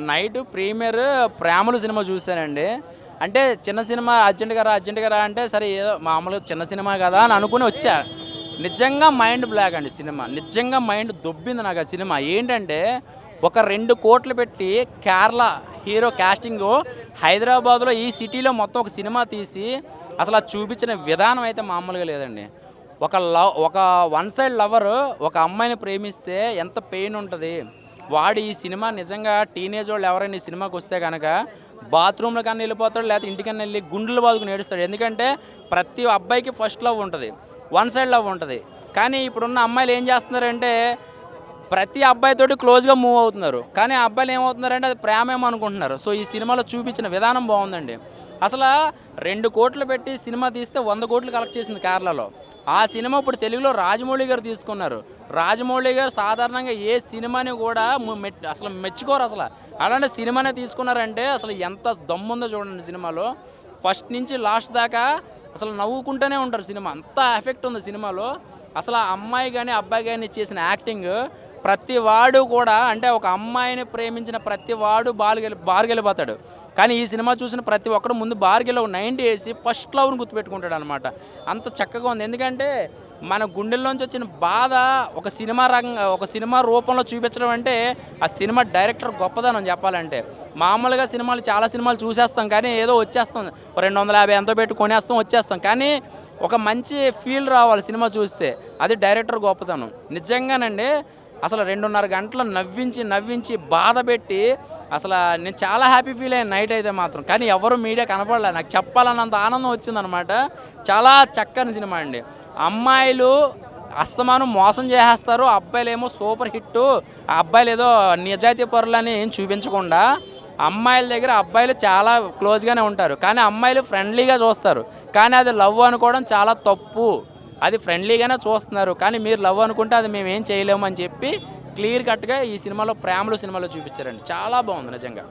Night premier 'ప్రేమలు' cinema చూశానండి. అంటే చిన్న సినిమా అర్జెంట్‌గా రా అంటే సరే ఏదో మామూలుగా చిన్న సినిమా కదా అని అనుకుని వచ్చా. నిజంగా మైండ్ బ్లాక్ అండి సినిమా. నిజంగా మైండ్ దొబ్బింది నాకు ఆ సినిమా. ఏంటంటే ఒక 2,00,00,000 పెట్టి కేరళ హీరో కాస్టింగు హైదరాబాద్‌లో ఈ సిటీలో మొత్తం ఒక సినిమా తీసి అసలు అది చూపించిన విధానం అయితే మామూలుగా లేదండి. ఒక వన్ సైడ్ లవరు ఒక అమ్మాయిని ప్రేమిస్తే ఎంత పెయిన్ ఉంటది. వాడు ఈ సినిమా నిజంగా టీనేజ్ వాళ్ళు ఎవరైనా ఈ సినిమాకి వస్తే కనుక బాత్రూమ్‌లో కన్నా వెళ్ళిపోతాడు, లేకపోతే ఇంటికన్నా వెళ్ళి గుండెలు బాదుకుని ఏడుస్తాడు. ఎందుకంటే ప్రతి అబ్బాయికి ఫస్ట్ లవ్ ఉంటది. వన్ సైడ్ లవ్ ఉంటది. కానీ ఇప్పుడున్న అమ్మాయిలు ఏం చేస్తున్నారంటే ప్రతి అబ్బాయితోటి క్లోజ్‌గా మూవ్ అవుతున్నారు. కానీ ఆ అబ్బాయిలు ఏమవుతున్నారంటే అది ప్రేమేమో అనుకుంటున్నారు. సో ఈ సినిమాలో చూపించిన విధానం బాగుందండి. అసలా 2,00,00,000 పెట్టి సినిమా తీస్తే 100,00,00,000 కలెక్ట్ చేసింది కేరళలో. ఆ సినిమా ఇప్పుడు తెలుగులో రాజమౌళి గారు తీసుకున్నారు. రాజమౌళి గారు సాధారణంగా ఏ సినిమాని కూడా అసలు మెచ్చుకోరు అసల. అలాంటి సినిమానే తీసుకున్నారంటే అసలు ఎంత దమ్ముందో చూడండి సినిమాలో. ఫస్ట్ నుంచి లాస్ట్ దాకా అసలు నవ్వుకుంటూనే ఉంటారు సినిమా. అంత ఎఫెక్ట్ ఉంది సినిమాలో. అసలు ఆ అమ్మాయి కానీ అబ్బాయి కానీ చేసిన యాక్టింగ్ ప్రతి వాడు కూడా అంటే ఒక అమ్మాయిని ప్రేమించిన ప్రతి వాడు బార్గెళ్ళిపోతాడు. కానీ ఈ సినిమా చూసిన ప్రతి ఒక్కడు ముందు బార్గెలో 90 వేసి ఫస్ట్ లవ్ని గుర్తుపెట్టుకుంటాడు అనమాట. అంత చక్కగా ఉంది. ఎందుకంటే మన గుండెల్లోంచి వచ్చిన బాధ ఒక సినిమా రూపంలో చూపించడం అంటే ఆ సినిమా డైరెక్టర్ గొప్పదనం చెప్పాలంటే. మామూలుగా చాలా సినిమాలు చూసేస్తాం కానీ ఏదో వచ్చేస్తాం 250 ఎంతో పెట్టి కొనేస్తాం వచ్చేస్తాం. కానీ ఒక మంచి ఫీల్ రావాలి సినిమా చూస్తే, అది డైరెక్టర్ గొప్పతనం. నిజంగానండి అసలు 2:30 గంటలు నవ్వించి బాధ పెట్టి అసలు నేను చాలా హ్యాపీ ఫీల్ అయ్యాను నైట్ అయితే మాత్రం. కానీ ఎవరు మీడియా కనపడలే. నాకు చెప్పాలన్నంత ఆనందం వచ్చిందనమాట. చాలా చక్కని సినిమా అండి. అమ్మాయిలు అస్తమానం మోసం చేసేస్తారు, అబ్బాయిలేమో సూపర్ హిట్టు, ఆ అబ్బాయిలు ఏదో నిజాయితీ పరులని ఏం చూపించకుండా అమ్మాయిల దగ్గర అబ్బాయిలు చాలా క్లోజ్గానే ఉంటారు. కానీ అమ్మాయిలు ఫ్రెండ్లీగా చూస్తారు. కానీ అది లవ్ అనుకోవడం చాలా తప్పు. అది ఫ్రెండ్లీగానే చూస్తున్నారు. కానీ మీరు లవ్ అనుకుంటే అది మేమేం చేయలేము అని చెప్పి క్లియర్ కట్గా ఈ సినిమాలో 'ప్రేమలు' సినిమాలో చూపించారండి. చాలా బాగుంది నిజంగా.